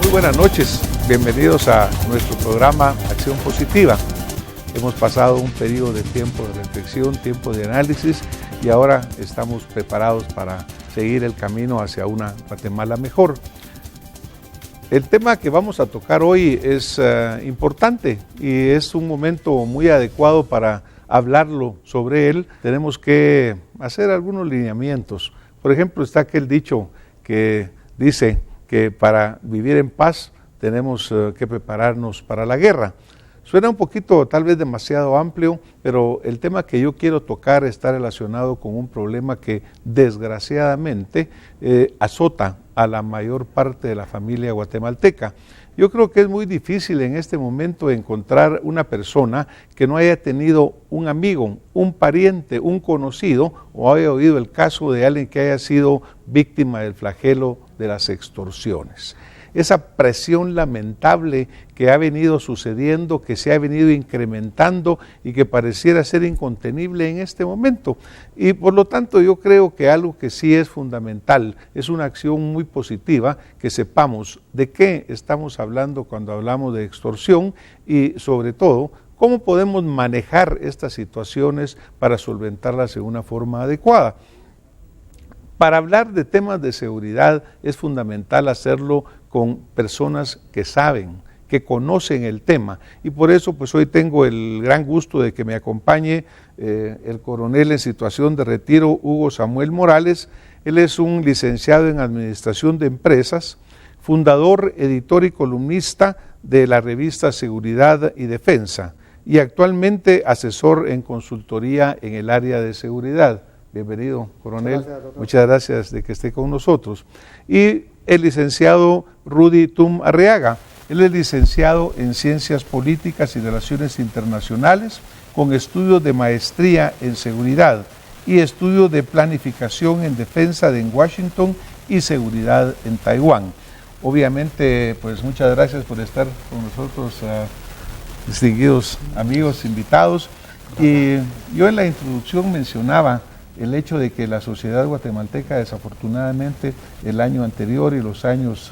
Muy buenas noches, bienvenidos a nuestro programa Acción Positiva. Hemos pasado un periodo de tiempo de reflexión, tiempo de análisis y ahora estamos preparados para seguir el camino hacia una Guatemala mejor. El tema que vamos a tocar hoy es importante y es un momento muy adecuado para hablarlo sobre él. Tenemos que hacer algunos lineamientos. Por ejemplo, está aquel dicho que dice que para vivir en paz tenemos que prepararnos para la guerra. Suena un poquito tal vez demasiado amplio, pero el tema que yo quiero tocar está relacionado con un problema que desgraciadamente azota a la mayor parte de la familia guatemalteca. Yo creo que es muy difícil en este momento encontrar una persona que no haya tenido un amigo, un pariente, un conocido o haya oído el caso de alguien que haya sido víctima del flagelo de las extorsiones. Esa presión lamentable que ha venido sucediendo, que se ha venido incrementando y que pareciera ser incontenible en este momento. Y por lo tanto yo creo que algo que sí es fundamental, es una acción muy positiva, que sepamos de qué estamos hablando cuando hablamos de extorsión y sobre todo, cómo podemos manejar estas situaciones para solventarlas de una forma adecuada. Para hablar de temas de seguridad es fundamental hacerlo con personas que saben, que conocen el tema. Y por eso pues hoy tengo el gran gusto de que me acompañe el coronel en situación de retiro, Hugo Samuel Morales. Él es un licenciado en Administración de Empresas, fundador, editor y columnista de la revista Seguridad y Defensa y actualmente asesor en consultoría en el área de seguridad. Bienvenido, coronel. Gracias, muchas gracias de que esté con nosotros. Y el licenciado Rudy Tum Arriaga. Él es licenciado en Ciencias Políticas y Relaciones Internacionales, con estudios de maestría en Seguridad y estudios de Planificación en Defensa en Washington y Seguridad en Taiwán. Obviamente, pues muchas gracias por estar con nosotros, distinguidos amigos, invitados. Y yo en la introducción mencionaba el hecho de que la sociedad guatemalteca desafortunadamente el año anterior y los años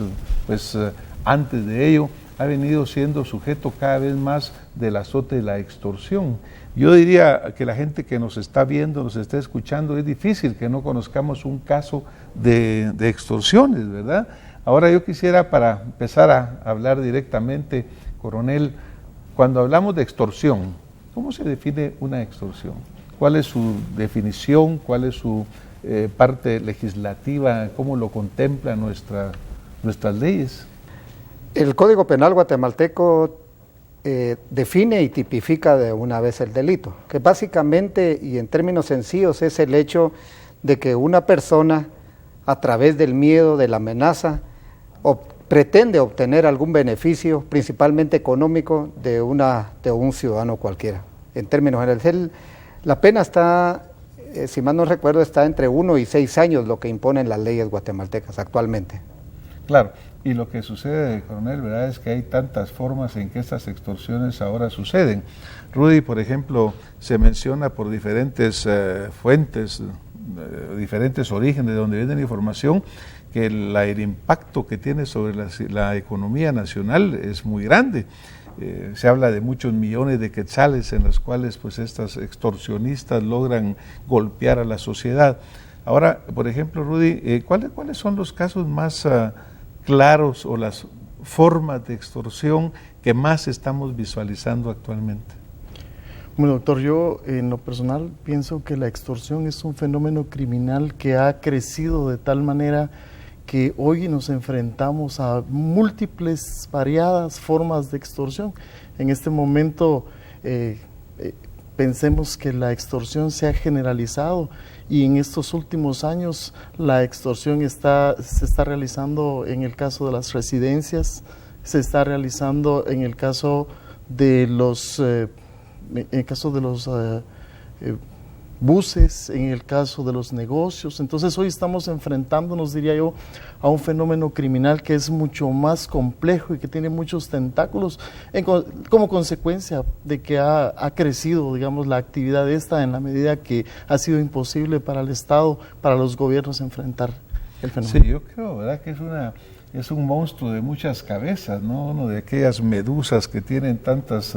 antes de ello ha venido siendo sujeto cada vez más del azote de la extorsión. Yo diría que la gente que nos está viendo, nos está escuchando, es difícil que no conozcamos un caso de extorsiones, ¿verdad? Ahora yo quisiera, para empezar a hablar directamente, coronel, cuando hablamos de extorsión, ¿cómo se define una extorsión? ¿Cuál es su definición? ¿Cuál es su parte legislativa? ¿Cómo lo contemplan nuestras leyes? El Código Penal guatemalteco define y tipifica de una vez el delito, que básicamente y en términos sencillos es el hecho de que una persona a través del miedo, de la amenaza, pretende obtener algún beneficio, principalmente económico, de un ciudadano cualquiera. En términos generales, la pena está, si mal no recuerdo, está entre 1 y 6 años, lo que imponen las leyes guatemaltecas actualmente. Claro, y lo que sucede, coronel, ¿verdad?, es que hay tantas formas en que estas extorsiones ahora suceden. Rudy, por ejemplo, se menciona por diferentes fuentes, diferentes orígenes de donde viene la información, que el impacto que tiene sobre la economía nacional es muy grande. Se habla de muchos millones de quetzales en los cuales pues estas extorsionistas logran golpear a la sociedad. Ahora, por ejemplo, Rudy, ¿cuáles son los casos más claros o las formas de extorsión que más estamos visualizando actualmente? Bueno, doctor, yo en lo personal pienso que la extorsión es un fenómeno criminal que ha crecido de tal manera que hoy nos enfrentamos a múltiples, variadas formas de extorsión. En este momento pensemos que la extorsión se ha generalizado y en estos últimos años la extorsión se está realizando en el caso de las residencias, se está realizando en el caso de los buses, en el caso de los negocios. Entonces hoy estamos enfrentándonos, diría yo, a un fenómeno criminal que es mucho más complejo y que tiene muchos tentáculos como consecuencia de que ha crecido, digamos, la actividad esta en la medida que ha sido imposible para el Estado, para los gobiernos enfrentar el fenómeno. Sí, yo creo, ¿verdad?, que es un monstruo de muchas cabezas, ¿no? Uno de aquellas medusas que tienen tantas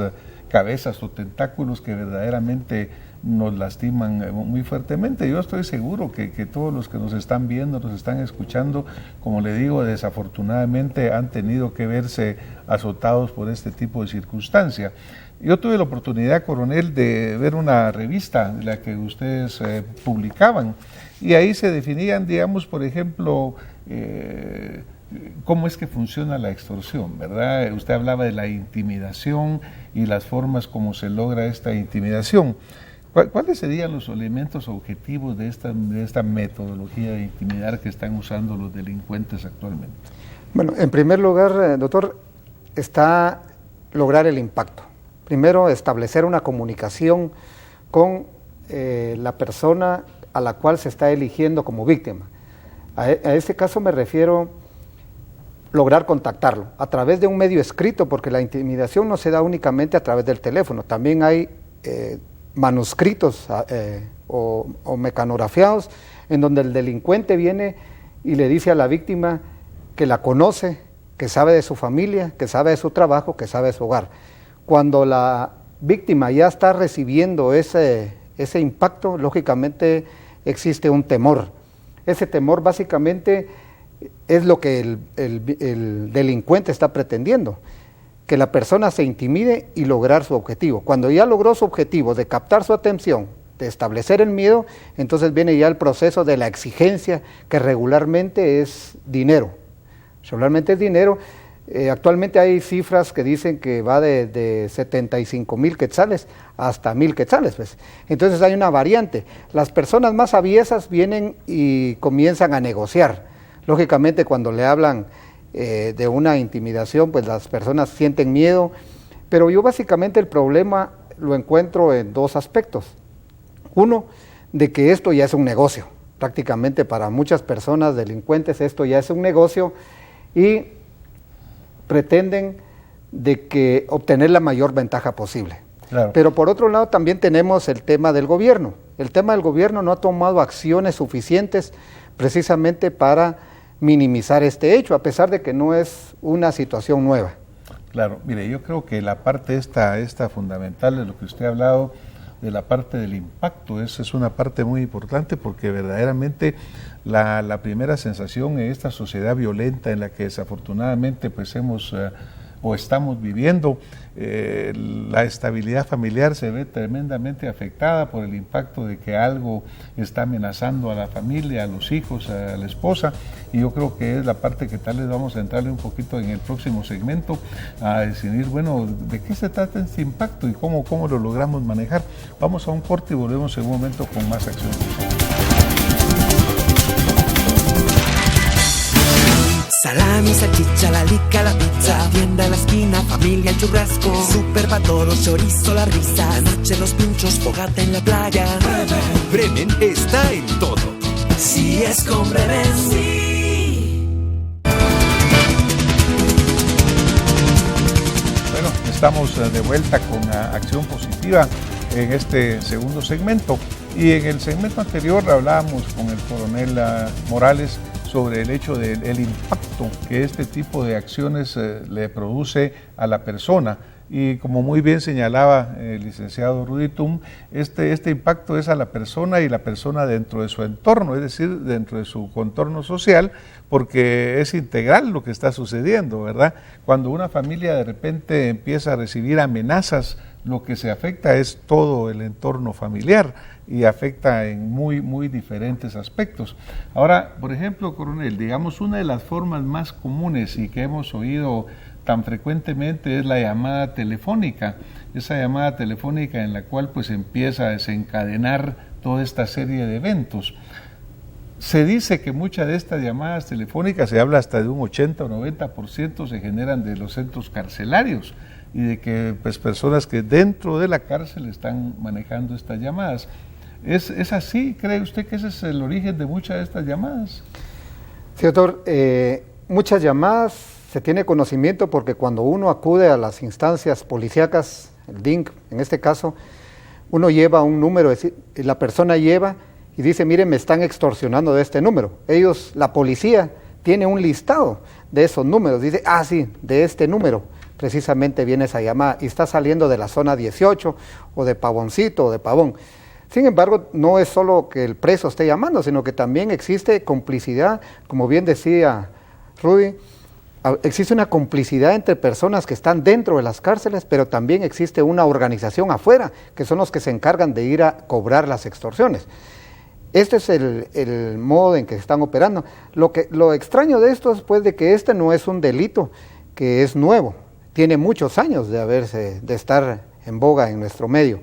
cabezas o tentáculos que verdaderamente nos lastiman muy fuertemente. Yo estoy seguro que todos los que nos están viendo, nos están escuchando, como le digo, desafortunadamente han tenido que verse azotados por este tipo de circunstancia. Yo tuve la oportunidad, coronel, de ver una revista de la que ustedes publicaban, y ahí se definían, digamos, por ejemplo, cómo es que funciona la extorsión, ¿verdad? Usted hablaba de la intimidación y las formas como se logra esta intimidación. ¿Cuáles serían los elementos objetivos de esta metodología de intimidar que están usando los delincuentes actualmente? Bueno, en primer lugar, doctor, está lograr el impacto. Primero, establecer una comunicación con la persona a la cual se está eligiendo como víctima. A este caso me refiero lograr contactarlo a través de un medio escrito, porque la intimidación no se da únicamente a través del teléfono, también hay manuscritos o mecanografiados en donde el delincuente viene y le dice a la víctima que la conoce, que sabe de su familia, que sabe de su trabajo, que sabe de su hogar. Cuando la víctima ya está recibiendo ese impacto, lógicamente existe un temor. Ese temor básicamente es lo que el delincuente está pretendiendo, que la persona se intimide y lograr su objetivo. Cuando ya logró su objetivo de captar su atención, de establecer el miedo, entonces viene ya el proceso de la exigencia, que regularmente es dinero. Regularmente es dinero. Actualmente hay cifras que dicen que va de 75,000 quetzales hasta 1,000 quetzales. Pues. Entonces hay una variante. Las personas más aviesas vienen y comienzan a negociar. Lógicamente, cuando le hablan de una intimidación, pues las personas sienten miedo, pero yo básicamente el problema lo encuentro en dos aspectos. Uno, de que esto ya es un negocio. Prácticamente para muchas personas delincuentes esto ya es un negocio y pretenden de que obtener la mayor ventaja posible. Claro. Pero por otro lado también tenemos el tema del gobierno. El tema del gobierno no ha tomado acciones suficientes precisamente para minimizar este hecho, a pesar de que no es una situación nueva. Claro, mire, yo creo que la parte esta fundamental de lo que usted ha hablado, de la parte del impacto, esa es una parte muy importante, porque verdaderamente la primera sensación en esta sociedad violenta en la que desafortunadamente pues hemos o estamos viviendo, la estabilidad familiar se ve tremendamente afectada por el impacto de que algo está amenazando a la familia, a los hijos, a la esposa, y yo creo que es la parte que tal vez vamos a entrarle un poquito en el próximo segmento, a decidir, bueno, de qué se trata este impacto y cómo lo logramos manejar. Vamos a un corte y volvemos en un momento con más acción. Salami, salchicha, la lica, la pizza, tienda en la esquina, familia, el churrasco, super pa' todos, chorizo, la risa, la noche, los pinchos, fogata en la playa. Bremen está en todo. Si es con Bremen, sí. Bueno, estamos de vuelta con Acción Positiva en este segundo segmento, y en el segmento anterior hablábamos con el coronel Morales sobre el hecho del impacto que este tipo de acciones le produce a la persona. Y como muy bien señalaba el licenciado Rudy Tum, este impacto es a la persona y la persona dentro de su entorno, es decir, dentro de su contorno social, porque es integral lo que está sucediendo, ¿verdad? Cuando una familia de repente empieza a recibir amenazas, lo que se afecta es todo el entorno familiar y afecta en muy diferentes aspectos. Ahora, por ejemplo, coronel, digamos, una de las formas más comunes y que hemos oído tan frecuentemente es la llamada telefónica, esa llamada telefónica en la cual pues empieza a desencadenar toda esta serie de eventos. Se dice que muchas de estas llamadas telefónicas, se habla hasta de un 80 o 90%, se generan de los centros carcelarios y de que pues personas que dentro de la cárcel están manejando estas llamadas. ¿Es así? ¿Cree usted que ese es el origen de muchas de estas llamadas? Sí, doctor, muchas llamadas se tiene conocimiento porque cuando uno acude a las instancias policíacas, el DINC en este caso, uno lleva un número, la persona lleva y dice, mire, me están extorsionando de este número. Ellos, la policía, tiene un listado de esos números. Dice, sí, de este número precisamente viene esa llamada y está saliendo de la zona 18 o de Pavoncito o de Pavón. Sin embargo, no es solo que el preso esté llamando, sino que también existe complicidad, como bien decía Rudy, existe una complicidad entre personas que están dentro de las cárceles, pero también existe una organización afuera, que son los que se encargan de ir a cobrar las extorsiones. Este es el modo en que están operando. Lo extraño de esto es pues de que este no es un delito que es nuevo, tiene muchos años de estar en boga en nuestro medio.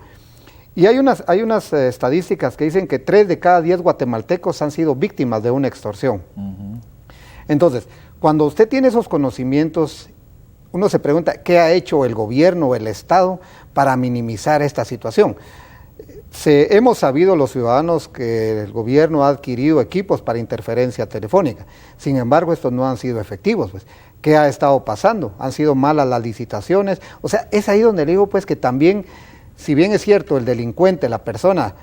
Y hay unas estadísticas que dicen que 3 de cada 10 guatemaltecos han sido víctimas de una extorsión. Entonces, cuando usted tiene esos conocimientos, uno se pregunta, ¿qué ha hecho el gobierno o el Estado para minimizar esta situación? Hemos sabido los ciudadanos que el gobierno ha adquirido equipos para interferencia telefónica. Sin embargo, estos no han sido efectivos. Pues. ¿Qué ha estado pasando? Han sido malas las licitaciones. O sea, es ahí donde le digo pues que también, si bien es cierto, el delincuente, la persona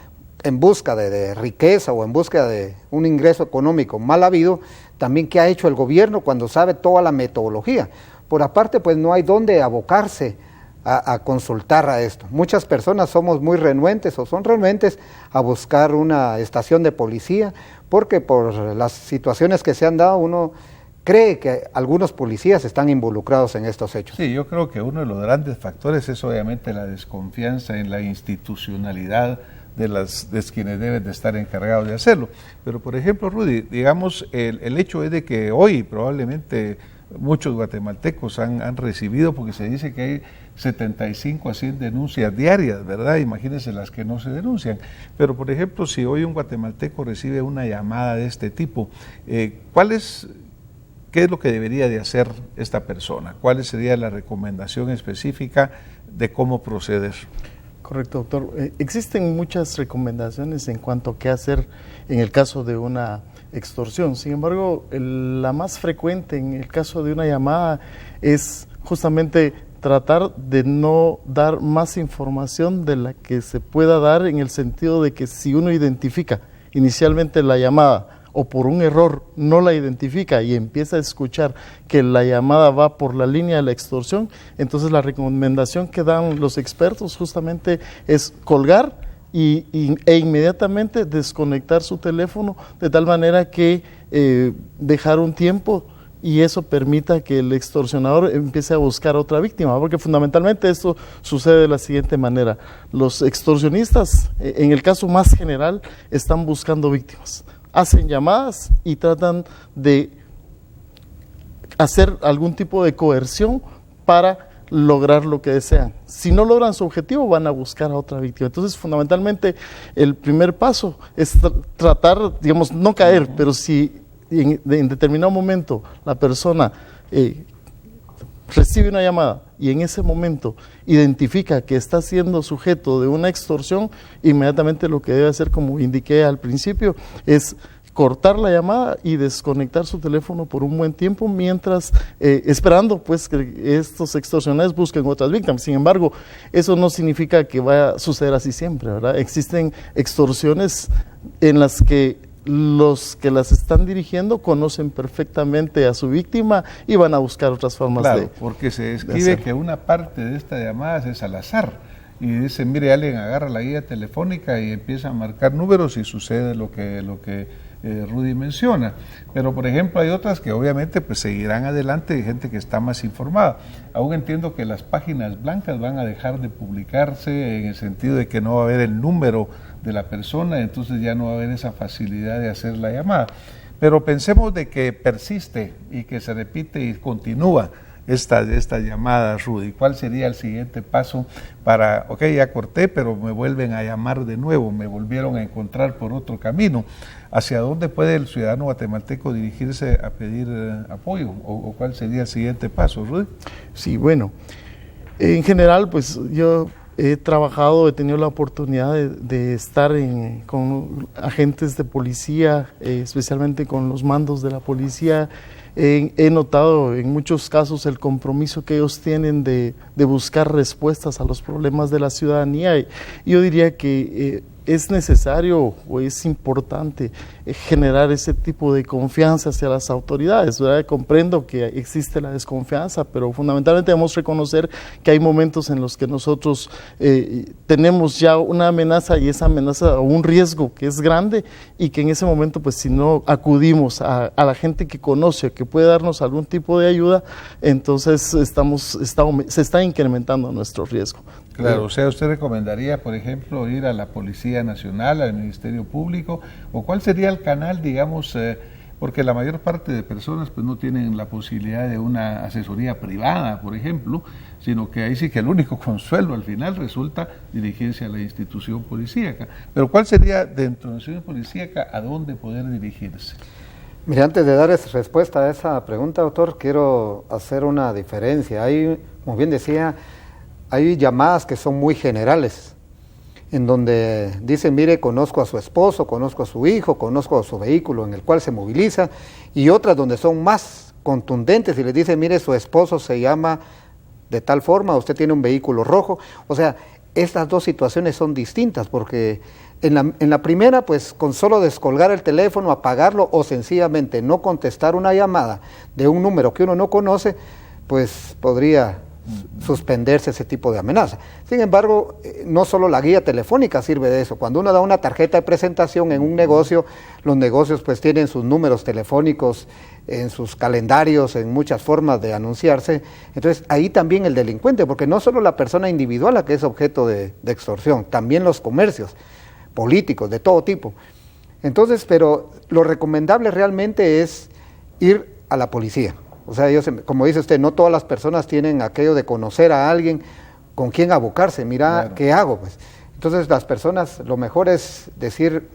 en busca de riqueza o en busca de un ingreso económico mal habido, también qué ha hecho el gobierno cuando sabe toda la metodología. Por aparte, pues no hay dónde abocarse a consultar a esto. Muchas personas somos muy renuentes o son renuentes a buscar una estación de policía porque por las situaciones que se han dado uno cree que algunos policías están involucrados en estos hechos. Sí, yo creo que uno de los grandes factores es obviamente la desconfianza en la institucionalidad de quienes deben de estar encargados de hacerlo. Pero por ejemplo, Rudy, digamos, el hecho es de que hoy probablemente muchos guatemaltecos han recibido, porque se dice que hay 75 a 100 denuncias diarias, ¿verdad? Imagínense las que no se denuncian. Pero, por ejemplo, si hoy un guatemalteco recibe una llamada de este tipo, ¿qué es lo que debería de hacer esta persona? ¿Cuál sería la recomendación específica de cómo proceder? Correcto, doctor. Existen muchas recomendaciones en cuanto a qué hacer en el caso de una extorsión. Sin embargo, la más frecuente en el caso de una llamada es justamente tratar de no dar más información de la que se pueda dar, en el sentido de que si uno identifica inicialmente la llamada o por un error no la identifica y empieza a escuchar que la llamada va por la línea de la extorsión, entonces la recomendación que dan los expertos justamente es colgar e inmediatamente desconectar su teléfono, de tal manera que dejar un tiempo y eso permita que el extorsionador empiece a buscar otra víctima, porque fundamentalmente esto sucede de la siguiente manera: los extorsionistas, en el caso más general, están buscando víctimas, hacen llamadas y tratan de hacer algún tipo de coerción para lograr lo que desean. Si no logran su objetivo, van a buscar a otra víctima. Entonces, fundamentalmente, el primer paso es tratar, digamos, no caer, pero si en determinado momento la persona recibe una llamada y en ese momento identifica que está siendo sujeto de una extorsión, inmediatamente lo que debe hacer, como indiqué al principio, es cortar la llamada y desconectar su teléfono por un buen tiempo, mientras esperando pues que estos extorsionadores busquen otras víctimas. Sin embargo, eso no significa que vaya a suceder así siempre, ¿verdad? Existen extorsiones en las que los que las están dirigiendo conocen perfectamente a su víctima y van a buscar otras formas de... porque se describe que una parte de estas llamadas es al azar. Y dice, mire, alguien agarra la guía telefónica y empieza a marcar números y sucede lo que Rudy menciona. Pero, por ejemplo, hay otras que obviamente pues seguirán adelante, hay gente que está más informada. Aún entiendo que las páginas blancas van a dejar de publicarse, en el sentido de que no va a haber el número de la persona, entonces ya no va a haber esa facilidad de hacer la llamada. Pero pensemos de que persiste y que se repite y continúa estas llamadas, Rudy. ¿Cuál sería el siguiente paso para, ok, ya corté, pero me vuelven a llamar de nuevo, me volvieron a encontrar por otro camino? ¿Hacia dónde puede el ciudadano guatemalteco dirigirse a pedir apoyo? ¿O cuál sería el siguiente paso, Rudy? Sí, bueno, en general, pues yo he tenido la oportunidad de estar con agentes de policía, especialmente con los mandos de la policía. He notado en muchos casos el compromiso que ellos tienen de buscar respuestas a los problemas de la ciudadanía. Y yo diría que es necesario o es importante generar ese tipo de confianza hacia las autoridades, ¿verdad? Comprendo que existe la desconfianza, pero fundamentalmente debemos reconocer que hay momentos en los que nosotros tenemos ya una amenaza, y esa amenaza o un riesgo que es grande, y que en ese momento, pues si no acudimos a la gente que conoce, que puede darnos algún tipo de ayuda, entonces se está incrementando nuestro riesgo. Claro, o sea, ¿usted recomendaría, por ejemplo, ir a la Policía Nacional, al Ministerio Público, o cuál sería el canal, digamos, porque la mayor parte de personas pues no tienen la posibilidad de una asesoría privada, por ejemplo, sino que ahí sí que el único consuelo al final resulta dirigirse a la institución policíaca. Pero ¿cuál sería, dentro de la institución policíaca, a dónde poder dirigirse? Mire, antes de dar respuesta a esa pregunta, doctor, quiero hacer una diferencia. Hay, como bien decía, hay llamadas que son muy generales, en donde dicen, mire, conozco a su esposo, conozco a su hijo, conozco a su vehículo en el cual se moviliza, y otras donde son más contundentes y les dicen, mire, su esposo se llama de tal forma, usted tiene un vehículo rojo. O sea, estas dos situaciones son distintas, porque en la primera, pues con solo descolgar el teléfono, apagarlo o sencillamente no contestar una llamada de un número que uno no conoce, pues podría suspenderse ese tipo de amenaza. Sin embargo, no solo la guía telefónica sirve de eso. Cuando uno da una tarjeta de presentación en un negocio, los negocios pues tienen sus números telefónicos en sus calendarios, en muchas formas de anunciarse. Entonces ahí también el delincuente, porque no solo la persona individual la que es objeto de extorsión, también los comercios, políticos, de todo tipo. Entonces, pero lo recomendable realmente es ir a la policía. O sea, como dice usted, no todas las personas tienen aquello de conocer a alguien con quien abocarse. Mira, claro, ¿qué hago? Pues entonces las personas, lo mejor es decir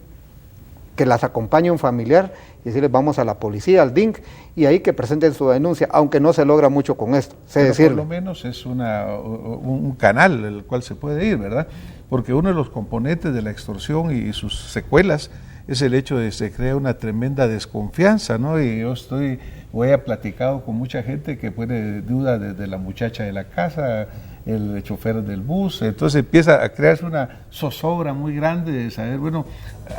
que las acompañe un familiar y decirles vamos a la policía, al DINC, y ahí que presenten su denuncia, aunque no se logra mucho con esto. Pero por lo menos es un canal el cual se puede ir, ¿verdad? Porque uno de los componentes de la extorsión y sus secuelas es el hecho de que se crea una tremenda desconfianza, ¿no? Y yo he platicado con mucha gente que pone duda desde la muchacha de la casa, el chofer del bus, entonces empieza a crearse una zozobra muy grande de saber, bueno,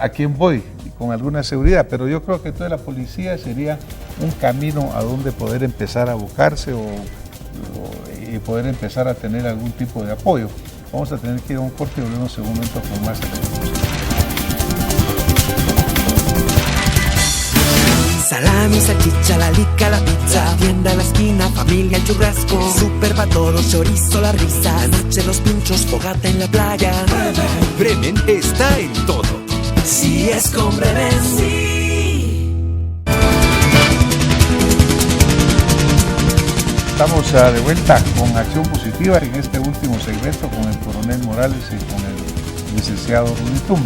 a quién voy, con alguna seguridad, pero yo creo que toda la policía sería un camino a donde poder empezar a abocarse y poder empezar a tener algún tipo de apoyo. Vamos a tener que ir a un corte y volvemos en un momento con más elementos. Salami, salchicha, la lica, la pizza, tienda en la esquina, familia, el churrasco, super pa' todos, chorizo, la risa, la noche, los pinchos, fogata en la playa. Bremen está en todo. Si es con Bremen, sí. Estamos de vuelta con Acción Positiva en este último segmento con el coronel Morales y con el licenciado Rudy Tum.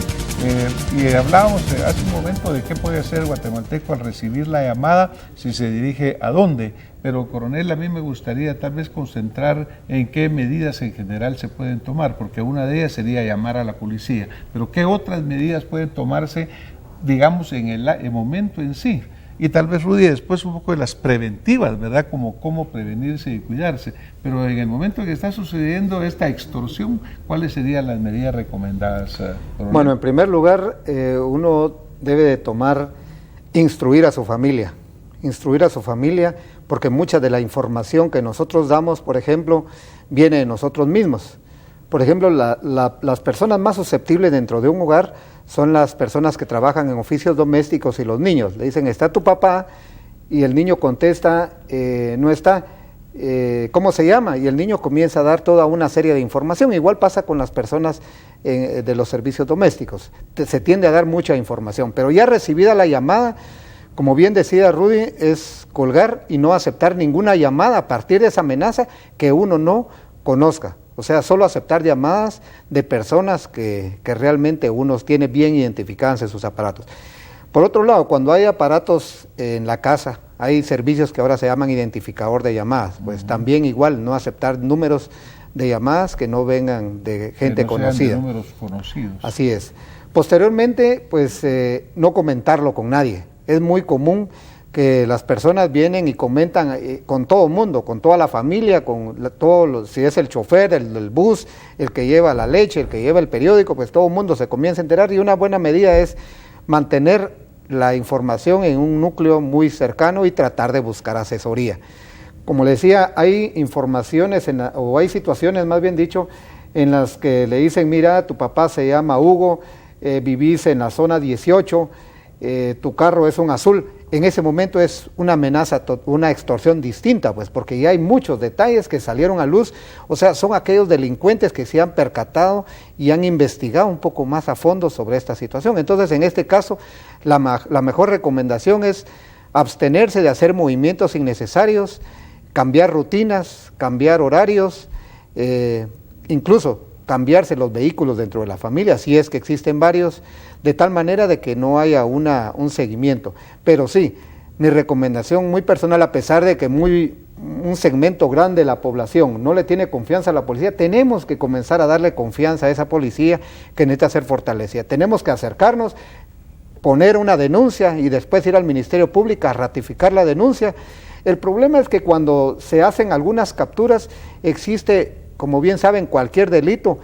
Y hablábamos hace un momento de qué puede hacer el guatemalteco al recibir la llamada, si se dirige a dónde, pero coronel, a mí me gustaría tal vez concentrar en qué medidas en general se pueden tomar, porque una de ellas sería llamar a la policía, pero qué otras medidas pueden tomarse, digamos, en el momento en sí. Y tal vez, Rudy, después un poco de las preventivas, ¿verdad? Como cómo prevenirse y cuidarse. Pero en el momento en que está sucediendo esta extorsión, ¿cuáles serían las medidas recomendadas? Bueno, en primer lugar, uno debe de instruir a su familia, porque mucha de la información que nosotros damos, por ejemplo, viene de nosotros mismos. Por ejemplo, las personas más susceptibles dentro de un hogar son las personas que trabajan en oficios domésticos y los niños. Le dicen, ¿está tu papá? Y el niño contesta, no está. ¿Cómo se llama? Y el niño comienza a dar toda una serie de información. Igual pasa con las personas de los servicios domésticos. Se tiende a dar mucha información, pero ya recibida la llamada, como bien decía Rudy, es colgar y no aceptar ninguna llamada a partir de esa amenaza que uno no conozca. O sea, solo aceptar llamadas de personas que realmente uno tiene bien identificadas en sus aparatos. Por otro lado, cuando hay aparatos en la casa, hay servicios que ahora se llaman identificador de llamadas, pues también igual, no aceptar números de llamadas que no vengan de gente conocida. Sean de números conocidos. Así es. Posteriormente, pues no comentarlo con nadie. Es muy común que las personas vienen y comentan con todo el mundo, con toda la familia, si es el chofer, el bus, el que lleva la leche, el que lleva el periódico, pues todo el mundo se comienza a enterar, y una buena medida es mantener la información en un núcleo muy cercano y tratar de buscar asesoría. Como le decía, hay informaciones, o hay situaciones, más bien dicho, en las que le dicen, mira, tu papá se llama Hugo, vivís en la zona 18, tu carro es un azul. En ese momento es una amenaza, una extorsión distinta, pues, porque ya hay muchos detalles que salieron a luz, o sea, son aquellos delincuentes que se han percatado y han investigado un poco más a fondo sobre esta situación. Entonces, en este caso, la mejor recomendación es abstenerse de hacer movimientos innecesarios, cambiar rutinas, cambiar horarios, incluso cambiarse los vehículos dentro de la familia, si es que existen varios, de tal manera de que no haya un seguimiento. Pero sí, mi recomendación muy personal, a pesar de que un segmento grande de la población no le tiene confianza a la policía, tenemos que comenzar a darle confianza a esa policía que necesita ser fortalecida. Tenemos que acercarnos, poner una denuncia y después ir al Ministerio Público a ratificar la denuncia. El problema es que cuando se hacen algunas capturas, existe, como bien saben, cualquier delito,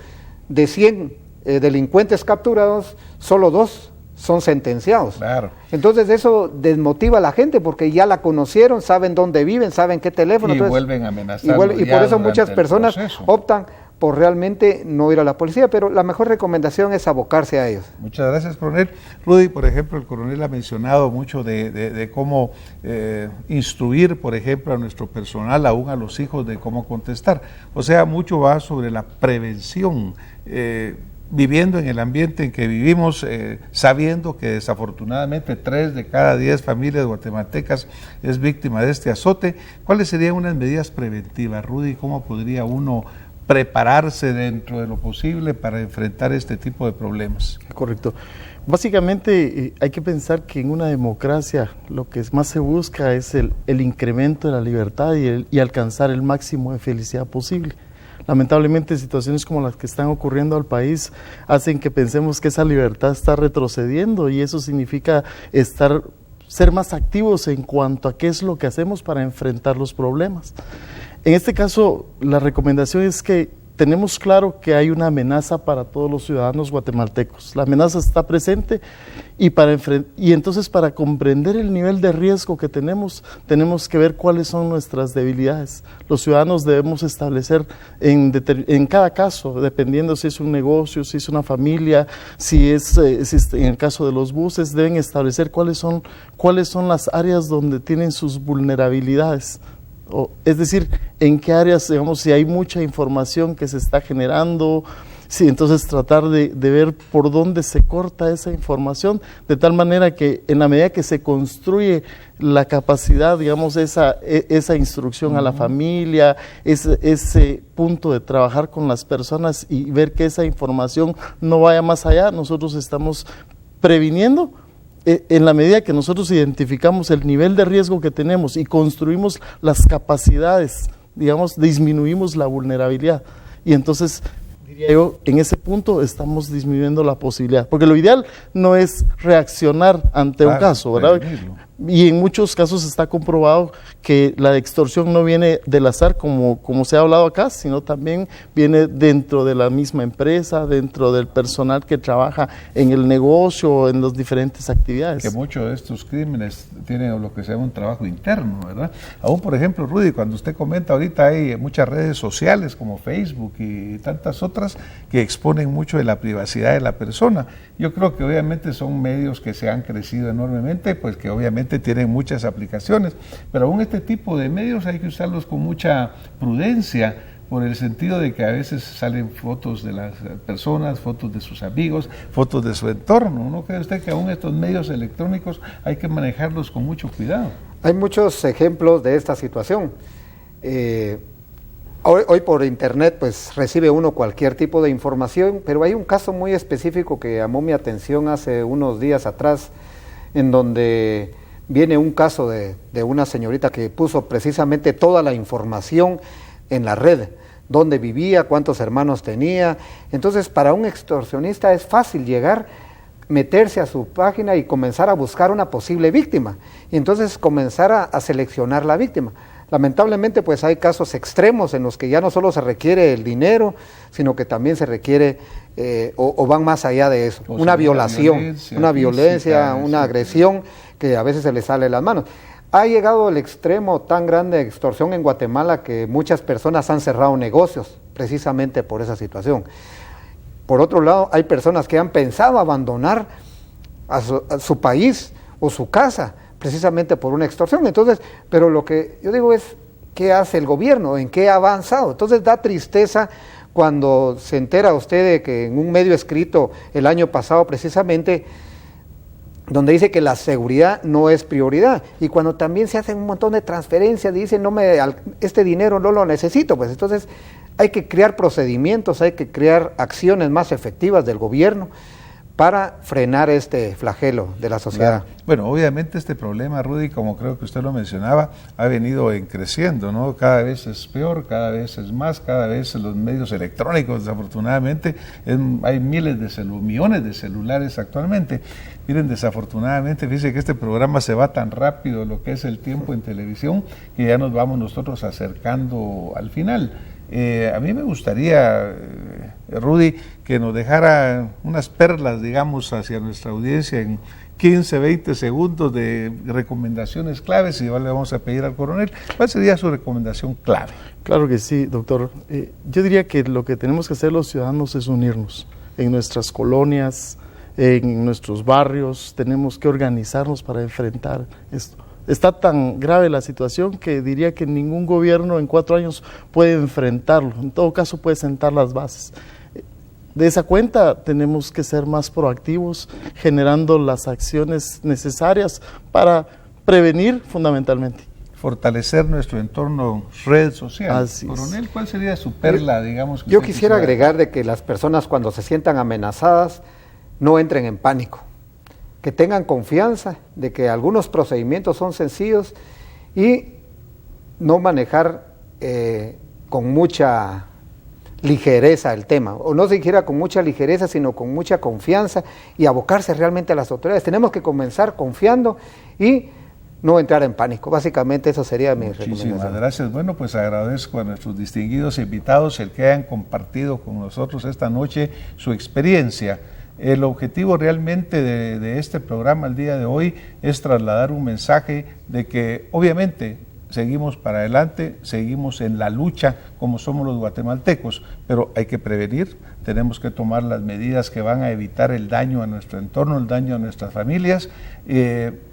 de 100 delincuentes capturados, solo 2 son sentenciados. Claro. Entonces eso desmotiva a la gente porque ya la conocieron, saben dónde viven, saben qué teléfono. Y entonces, vuelven a amenazarlo. Y por eso muchas personas optan por realmente no ir a la policía, pero la mejor recomendación es abocarse a ellos. Muchas gracias, coronel. Rudy, por ejemplo, el coronel ha mencionado mucho de cómo instruir, por ejemplo, a nuestro personal, aún a los hijos, de cómo contestar. O sea, mucho va sobre la prevención, viviendo en el ambiente en que vivimos, sabiendo que desafortunadamente 3 de cada 10 familias guatemaltecas es víctima de este azote. ¿Cuáles serían unas medidas preventivas, Rudy? ¿Cómo podría uno prepararse dentro de lo posible para enfrentar este tipo de problemas? Correcto. Básicamente hay que pensar que en una democracia lo que más se busca es el incremento de la libertad y alcanzar el máximo de felicidad posible. Lamentablemente situaciones como las que están ocurriendo al país hacen que pensemos que esa libertad está retrocediendo, y eso significa ser más activos en cuanto a qué es lo que hacemos para enfrentar los problemas. En este caso, la recomendación es que tenemos claro que hay una amenaza para todos los ciudadanos guatemaltecos. La amenaza está presente y entonces para comprender el nivel de riesgo que tenemos que ver cuáles son nuestras debilidades. Los ciudadanos debemos establecer en cada caso, dependiendo si es un negocio, si es una familia, si es en el caso de los buses, deben establecer cuáles son las áreas donde tienen sus vulnerabilidades. Es decir, en qué áreas, digamos, si hay mucha información que se está generando, sí, entonces tratar de ver por dónde se corta esa información, de tal manera que en la medida que se construye la capacidad, digamos, esa instrucción a la familia, ese punto de trabajar con las personas y ver que esa información no vaya más allá, nosotros estamos previniendo. En la medida que nosotros identificamos el nivel de riesgo que tenemos y construimos las capacidades, digamos, disminuimos la vulnerabilidad. Y entonces, diría yo, en ese punto estamos disminuyendo la posibilidad. Porque lo ideal no es reaccionar ante un caso, ¿verdad? Y en muchos casos está comprobado que la extorsión no viene del azar, como se ha hablado acá, sino también viene dentro de la misma empresa, dentro del personal que trabaja en el negocio, en las diferentes actividades. Que muchos de estos crímenes tienen lo que se llama un trabajo interno, ¿verdad? Aún, por ejemplo, Rudy, cuando usted comenta ahorita, hay muchas redes sociales como Facebook y tantas otras que exponen mucho de la privacidad de la persona. Yo creo que obviamente son medios que se han crecido enormemente, pues que obviamente tienen muchas aplicaciones, pero aún este tipo de medios hay que usarlos con mucha prudencia, por el sentido de que a veces salen fotos de las personas, fotos de sus amigos, fotos de su entorno. ¿No cree usted que aún estos medios electrónicos hay que manejarlos con mucho cuidado? Hay muchos ejemplos de esta situación. Hoy por internet pues recibe uno cualquier tipo de información, pero hay un caso muy específico que llamó mi atención hace unos días atrás, en donde viene un caso de una señorita que puso precisamente toda la información en la red, dónde vivía, cuántos hermanos tenía. Entonces, para un extorsionista es fácil llegar meterse a su página y comenzar a buscar una posible víctima, y entonces comenzar a seleccionar la víctima. Lamentablemente, pues hay casos extremos en los que ya no solo se requiere el dinero, sino que también se requiere, o van más allá de eso, una violación, una violencia, una agresión que a veces se les sale de las manos. Ha llegado el extremo tan grande de extorsión en Guatemala que muchas personas han cerrado negocios precisamente por esa situación. Por otro lado, hay personas que han pensado abandonar a su país o su casa precisamente por una extorsión. Entonces, pero lo que yo digo es, ¿qué hace el gobierno? ¿En qué ha avanzado? Entonces da tristeza cuando se entera usted de que en un medio escrito el año pasado precisamente, donde dice que la seguridad no es prioridad, y cuando también se hacen un montón de transferencias, dicen este dinero no lo necesito, pues entonces hay que crear procedimientos, hay que crear acciones más efectivas del gobierno para frenar este flagelo de la sociedad. Claro. Bueno, obviamente este problema, Rudy, como creo que usted lo mencionaba, ha venido creciendo, ¿no? Cada vez es peor, cada vez es más, cada vez los medios electrónicos, desafortunadamente, hay millones de celulares actualmente. Miren, desafortunadamente, fíjense que este programa se va tan rápido, lo que es el tiempo en televisión, que ya nos vamos nosotros acercando al final. A mí me gustaría, Rudy, que nos dejara unas perlas, digamos, hacia nuestra audiencia en 15, 20 segundos de recomendaciones claves, y ya le vamos a pedir al coronel, ¿cuál sería su recomendación clave? Claro que sí, doctor. Yo diría que lo que tenemos que hacer los ciudadanos es unirnos en nuestras colonias, en nuestros barrios, tenemos que organizarnos para enfrentar esto. Está tan grave la situación que diría que ningún gobierno en 4 años puede enfrentarlo. En todo caso puede sentar las bases. De esa cuenta tenemos que ser más proactivos, generando las acciones necesarias para prevenir fundamentalmente. Fortalecer nuestro entorno, red social. Así es. Coronel, ¿cuál sería su perla, digamos? Yo quisiera agregar de que las personas cuando se sientan amenazadas no entren en pánico, que tengan confianza de que algunos procedimientos son sencillos y no manejar con mucha ligereza el tema, o no siquiera con mucha ligereza, sino con mucha confianza y abocarse realmente a las autoridades. Tenemos que comenzar confiando y no entrar en pánico. Básicamente eso sería mi recomendación. Muchísimas gracias. Bueno, pues agradezco a nuestros distinguidos invitados el que hayan compartido con nosotros esta noche su experiencia. El objetivo realmente de este programa el día de hoy es trasladar un mensaje de que obviamente seguimos para adelante, seguimos en la lucha como somos los guatemaltecos, pero hay que prevenir, tenemos que tomar las medidas que van a evitar el daño a nuestro entorno, el daño a nuestras familias.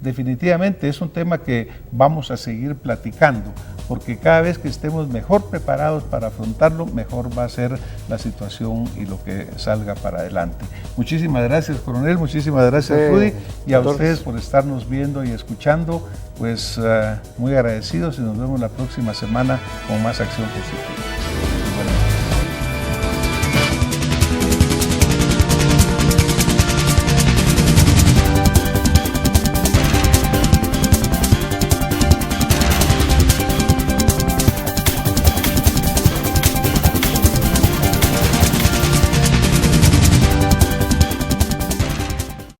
Definitivamente es un tema que vamos a seguir platicando, porque cada vez que estemos mejor preparados para afrontarlo, mejor va a ser la situación y lo que salga para adelante. Muchísimas gracias, coronel, muchísimas gracias, Rudy, y a ustedes por estarnos viendo y escuchando, pues muy agradecidos, y nos vemos la próxima semana con más Acción Positiva.